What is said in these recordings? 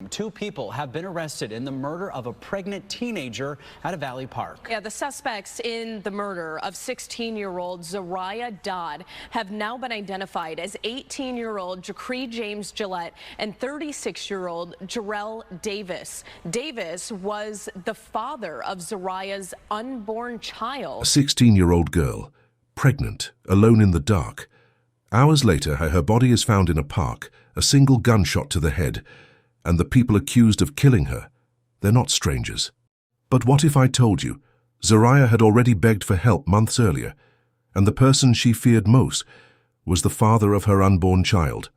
Two people have been arrested in the murder of a pregnant teenager at a Valley Park. Yeah, the suspects in the murder of 16-year-old Zariah Dodd have now been identified as 18-year-old Jacree James Gillette and 36-year-old Jarrell Davis. Davis was the father of Zariah's unborn child. A 16-year-old girl, pregnant, alone in the dark. Hours later, her body is found in a park, a single gunshot to the head. And the people accused of killing her, they're not strangers. But what if I told you, Zariah had already begged for help months earlier, and the person she feared most was the father of her unborn child?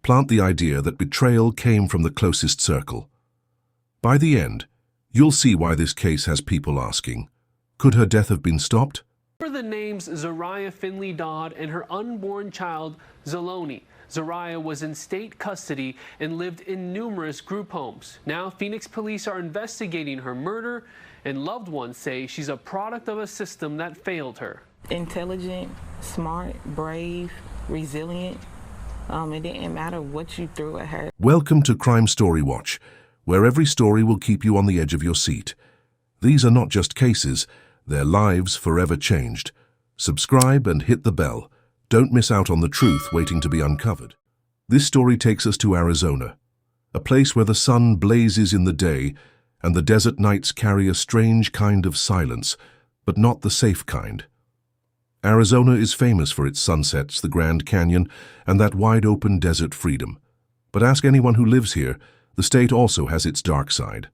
Plant the idea that betrayal came from the closest circle. By the end, you'll see why this case has people asking, could her death have been stopped? For the names Zariah Finley Dodd and her unborn child, Zaloni. Zariah was in state custody and lived in numerous group homes. Now, Phoenix police are investigating her murder, and loved ones say she's a product of a system that failed her. Intelligent, smart, brave, resilient. It didn't matter what you threw at her. Welcome to Crime Story Watch, where every story will keep you on the edge of your seat. These are not just cases, they're lives forever changed. Subscribe and hit the bell. Don't miss out on the truth waiting to be uncovered. This story takes us to Arizona, a place where the sun blazes in the day and the desert nights carry a strange kind of silence, but not the safe kind. Arizona is famous for its sunsets, the Grand Canyon, and that wide-open desert freedom. But ask anyone who lives here, the state also has its dark side.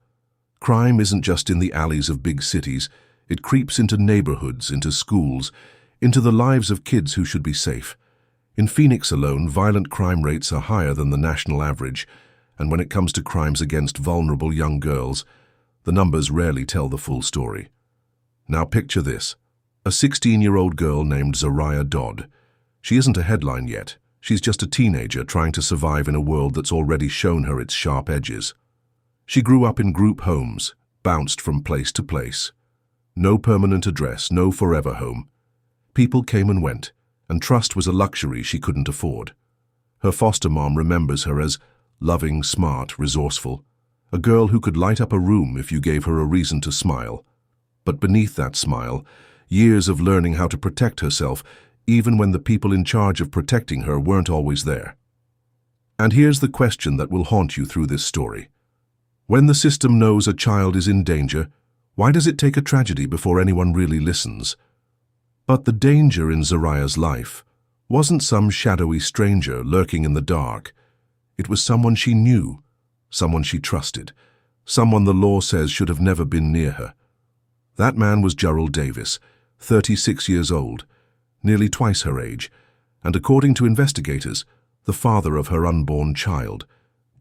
Crime isn't just in the alleys of big cities, it creeps into neighborhoods, into schools, into the lives of kids who should be safe. In Phoenix alone, violent crime rates are higher than the national average, and when it comes to crimes against vulnerable young girls, the numbers rarely tell the full story. Now picture this, a 16-year-old girl named Zariah Dodd. She isn't a headline yet, she's just a teenager trying to survive in a world that's already shown her its sharp edges. She grew up in group homes, bounced from place to place. No permanent address, no forever home. People came and went, and trust was a luxury she couldn't afford. Her foster mom remembers her as loving, smart, resourceful, a girl who could light up a room if you gave her a reason to smile. But beneath that smile, years of learning how to protect herself, even when the people in charge of protecting her weren't always there. And here's the question that will haunt you through this story. When the system knows a child is in danger, why does it take a tragedy before anyone really listens? But the danger in Zariah's life wasn't some shadowy stranger lurking in the dark. It was someone she knew, someone she trusted, someone the law says should have never been near her. That man was Jarrell Davis, 36 years old, nearly twice her age, and according to investigators, the father of her unborn child.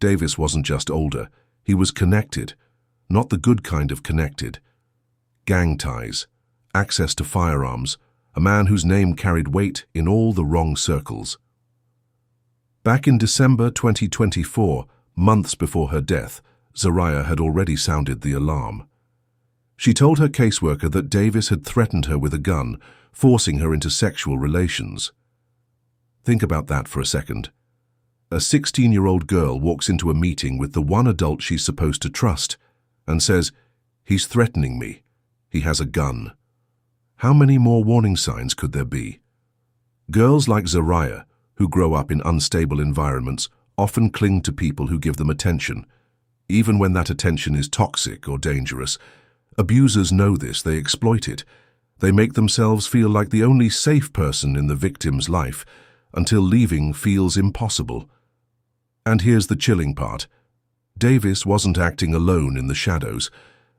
Davis wasn't just older, he was connected, not the good kind of connected. Gang ties, access to firearms, a man whose name carried weight in all the wrong circles. Back in December 2024, months before her death, Zariah had already sounded the alarm. She told her caseworker that Davis had threatened her with a gun, forcing her into sexual relations. Think about that for a second. A 16-year-old girl walks into a meeting with the one adult she's supposed to trust and says, "He's threatening me. He has a gun." How many more warning signs could there be? Girls like Zariah, who grow up in unstable environments, often cling to people who give them attention. Even when that attention is toxic or dangerous, abusers know this, they exploit it. They make themselves feel like the only safe person in the victim's life, until leaving feels impossible. And here's the chilling part. Davis wasn't acting alone in the shadows.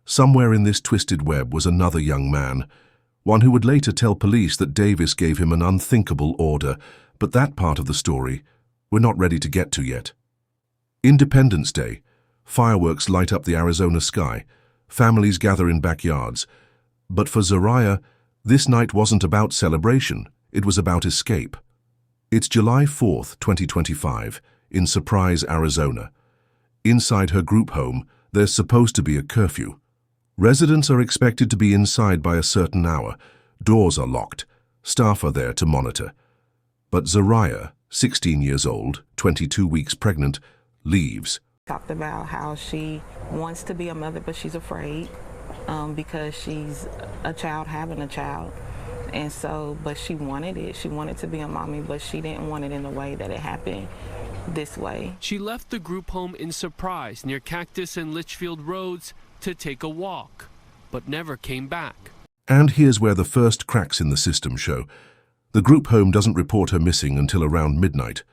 Somewhere in this twisted web was another young man, one who would later tell police that Davis gave him an unthinkable order, but that part of the story we're not ready to get to yet. Independence Day. Fireworks light up the Arizona sky. Families gather in backyards. But for Zariah, this night wasn't about celebration, it was about escape. It's July 4th, 2025, in Surprise, Arizona. Inside her group home, there's supposed to be a curfew. Residents are expected to be inside by a certain hour. Doors are locked. Staff are there to monitor. But Zariah, 16 years old, 22 weeks pregnant, leaves. Talked about how she wants to be a mother, but she's afraid because she's a child having a child. And so, but she wanted it. She wanted to be a mommy, but she didn't want it in the way that it happened this way. She left the group home in Surprise near Cactus and Litchfield Roads to take a walk, but never came back. And here's where the first cracks in the system show. The group home doesn't report her missing until around midnight,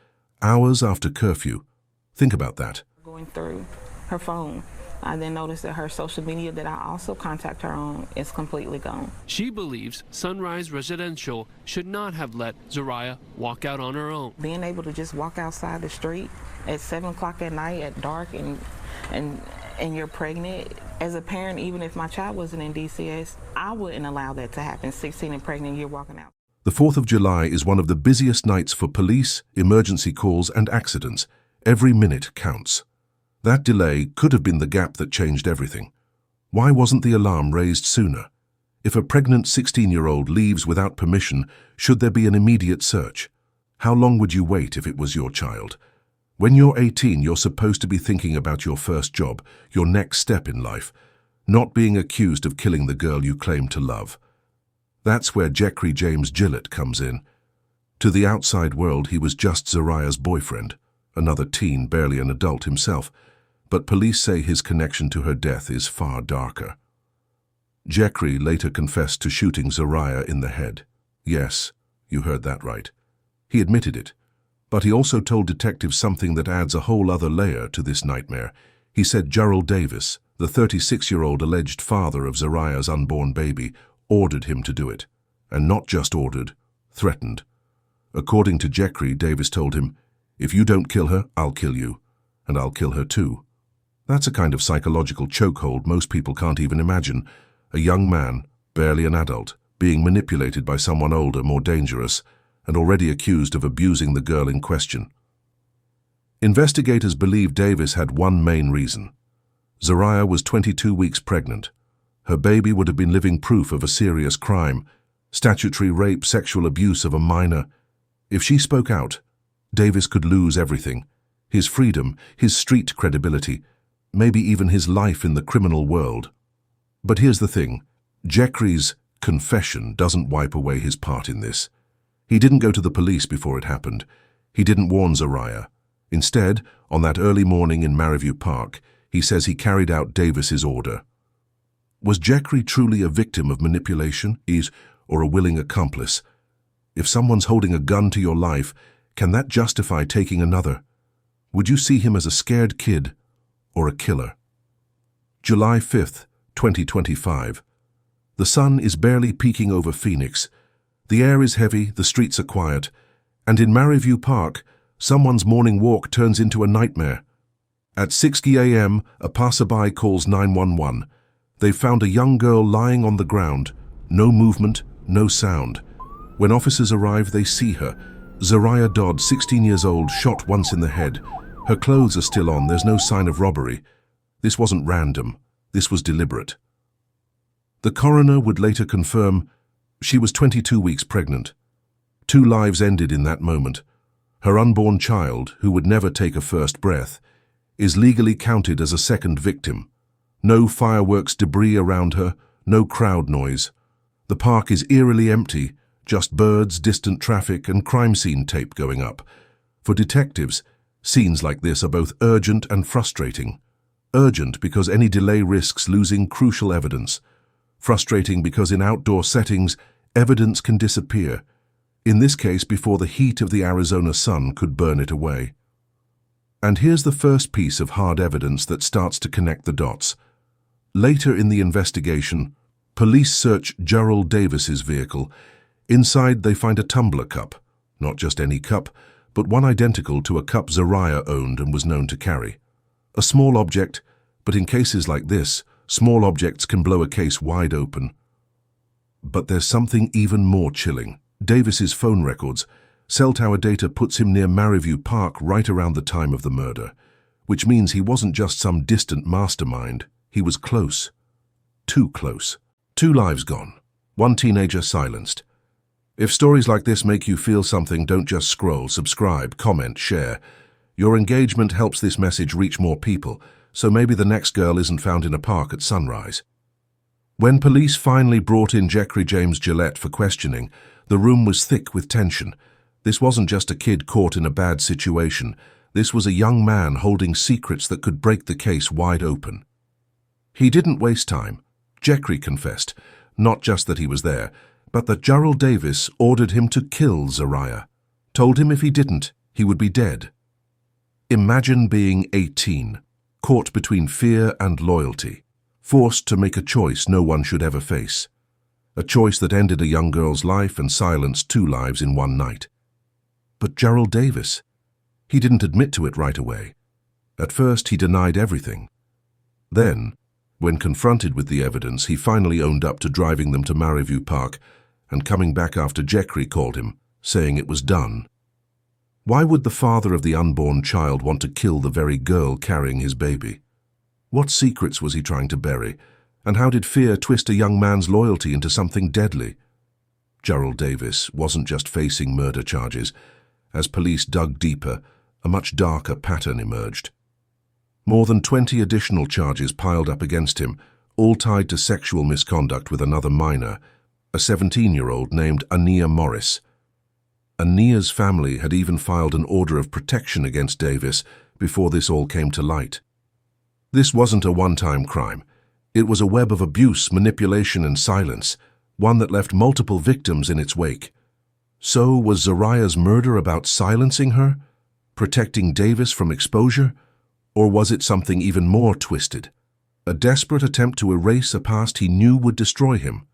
hours after curfew. Think about that. Going through her phone, I then noticed that her social media that I also contact her on is completely gone. She believes Sunrise Residential should not have let Zariah walk out on her own. Being able to just walk outside the street at 7 o'clock at night at dark and you're pregnant, as a parent, even if my child wasn't in DCS, I wouldn't allow that to happen. 16 and pregnant, you're walking out. The 4th of July is one of the busiest nights for police, emergency calls and accidents. Every minute counts. That delay could have been the gap that changed everything. Why wasn't the alarm raised sooner? If a pregnant 16-year-old leaves without permission, should there be an immediate search? How long would you wait if it was your child? When you're 18, you're supposed to be thinking about your first job, your next step in life, not being accused of killing the girl you claim to love. That's where Jeffrey James Gillett comes in. To the outside world, he was just Zariah's boyfriend, another teen, barely an adult himself, but police say his connection to her death is far darker. Jeffrey later confessed to shooting Zariah in the head. Yes, you heard that right. He admitted it, but he also told detectives something that adds a whole other layer to this nightmare. He said Gerald Davis, the 36-year-old alleged father of Zariah's unborn baby, ordered him to do it, and not just ordered, threatened. According to Jeffrey, Davis told him, "If you don't kill her, I'll kill you, and I'll kill her too." That's a kind of psychological chokehold most people can't even imagine. A young man, barely an adult, being manipulated by someone older, more dangerous, and already accused of abusing the girl in question. Investigators believe Davis had one main reason. Zariah was 22 weeks pregnant. Her baby would have been living proof of a serious crime, statutory rape, sexual abuse of a minor. If she spoke out, Davis could lose everything: his freedom, his street credibility, maybe even his life in the criminal world. But here's the thing, Jeffrey's confession doesn't wipe away his part in this. He didn't go to the police before it happened. He didn't warn Zariah. Instead, on that early morning in Maryview Park, he says he carried out Davis's order. Was Jeffrey truly a victim of manipulation, or a willing accomplice? If someone's holding a gun to your life, can that justify taking another? Would you see him as a scared kid or a killer? July 5th, 2025. The sun is barely peeking over Phoenix. The air is heavy, the streets are quiet, and in Maryview Park, someone's morning walk turns into a nightmare. At 6 a.m., a passerby calls 911. They've found a young girl lying on the ground, no movement, no sound. When officers arrive, they see her. Zariah Dodd, 16 years old, shot once in the head. Her clothes are still on, there's no sign of robbery. This wasn't random, this was deliberate. The coroner would later confirm she was 22 weeks pregnant. 2 lives ended in that moment. Her unborn child, who would never take a first breath, is legally counted as a second victim. No fireworks debris around her, no crowd noise. The park is eerily empty, just birds, distant traffic, and crime scene tape going up. For detectives, scenes like this are both urgent and frustrating. Urgent because any delay risks losing crucial evidence. Frustrating because in outdoor settings, evidence can disappear. In this case, before the heat of the Arizona sun could burn it away. And here's the first piece of hard evidence that starts to connect the dots. Later in the investigation, police search Gerald Davis's vehicle. Inside, they find a tumbler cup. Not just any cup, but one identical to a cup Zariah owned and was known to carry. A small object, but in cases like this, small objects can blow a case wide open. But there's something even more chilling. Davis's phone records. Cell tower data puts him near Maryview Park right around the time of the murder, which means he wasn't just some distant mastermind. He was close. Too close. 2 lives gone. 1 teenager silenced. If stories like this make you feel something, don't just scroll, subscribe, comment, share. Your engagement helps this message reach more people, so maybe the next girl isn't found in a park at sunrise. When police finally brought in Jeffrey James Gillette for questioning, the room was thick with tension. This wasn't just a kid caught in a bad situation. This was a young man holding secrets that could break the case wide open. He didn't waste time. Jeffrey confessed, not just that he was there, but that Jarrell Davis ordered him to kill Zariah, told him if he didn't, he would be dead. Imagine being 18, caught between fear and loyalty, forced to make a choice no one should ever face. A choice that ended a young girl's life and silenced 2 lives in one night. But Jarrell Davis, he didn't admit to it right away. At first, he denied everything. Then, when confronted with the evidence, he finally owned up to driving them to Maryview Park and coming back after Jeffrey called him, saying it was done. Why would the father of the unborn child want to kill the very girl carrying his baby? What secrets was he trying to bury, and how did fear twist a young man's loyalty into something deadly? Jarrell Davis wasn't just facing murder charges. As police dug deeper, a much darker pattern emerged. More than 20 additional charges piled up against him, all tied to sexual misconduct with another minor, a 17-year-old named Ania Morris. Ania's family had even filed an order of protection against Davis before this all came to light. This wasn't a one-time crime. It was a web of abuse, manipulation, and silence, one that left multiple victims in its wake. So was Zariah's murder about silencing her, protecting Davis from exposure, or was it something even more twisted? A desperate attempt to erase a past he knew would destroy him.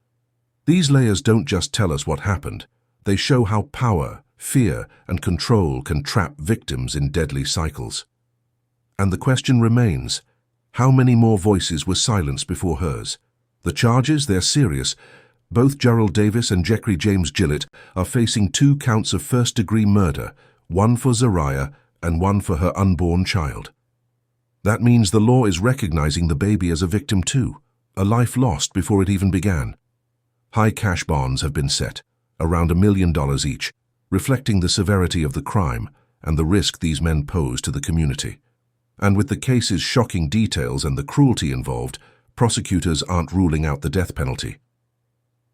These layers don't just tell us what happened. They show how power, fear, and control can trap victims in deadly cycles. And the question remains, how many more voices were silenced before hers? The charges, they're serious. Both Jarrell Davis and Jeffrey James Gillette are facing 2 counts of first-degree murder, one for Zariah and one for her unborn child. That means the law is recognizing the baby as a victim too, a life lost before it even began. High cash bonds have been set, around $1 million each, reflecting the severity of the crime and the risk these men pose to the community. And with the case's shocking details and the cruelty involved, prosecutors aren't ruling out the death penalty.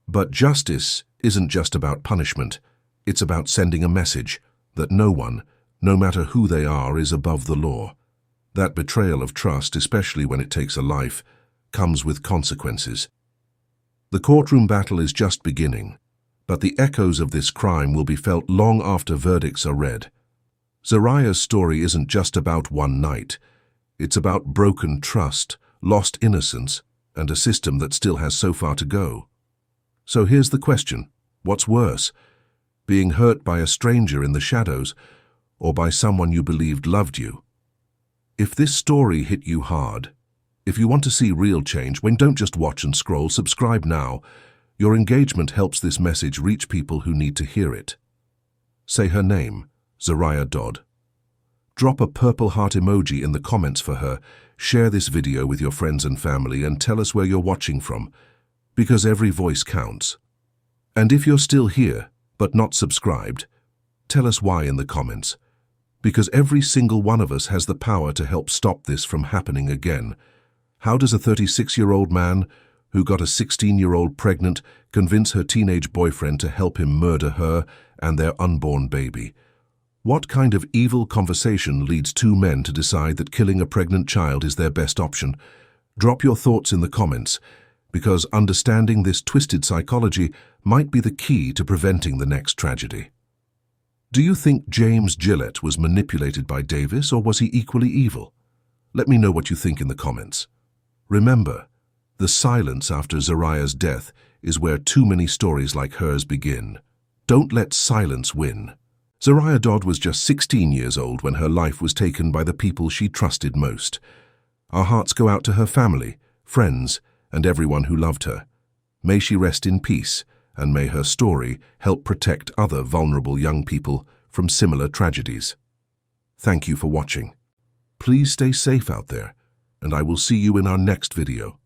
But justice isn't just about punishment. It's about sending a message that no one, no matter who they are, is above the law. That betrayal of trust, especially when it takes a life, comes with consequences. The courtroom battle is just beginning, but the echoes of this crime will be felt long after verdicts are read. Zariah's story isn't just about one night. It's about broken trust, lost innocence, and a system that still has so far to go. So here's the question. What's worse? Being hurt by a stranger in the shadows, or by someone you believed loved you? If this story hit you hard, if you want to see real change, don't just watch and scroll, subscribe now. Your engagement helps this message reach people who need to hear it. Say her name, Zariah Dodd. Drop a purple heart emoji in the comments for her, share this video with your friends and family, and tell us where you're watching from, because every voice counts. And if you're still here, but not subscribed, tell us why in the comments, because every single one of us has the power to help stop this from happening again. How does a 36-year-old man who got a 16-year-old pregnant convince her teenage boyfriend to help him murder her and their unborn baby? What kind of evil conversation leads 2 men to decide that killing a pregnant child is their best option? Drop your thoughts in the comments, because understanding this twisted psychology might be the key to preventing the next tragedy. Do you think James Gillette was manipulated by Davis, or was he equally evil? Let me know what you think in the comments. Remember, the silence after Zariah's death is where too many stories like hers begin. Don't let silence win. Zariah Dodd was just 16 years old when her life was taken by the people she trusted most. Our hearts go out to her family, friends, and everyone who loved her. May she rest in peace, and may her story help protect other vulnerable young people from similar tragedies. Thank you for watching. Please stay safe out there, and I will see you in our next video.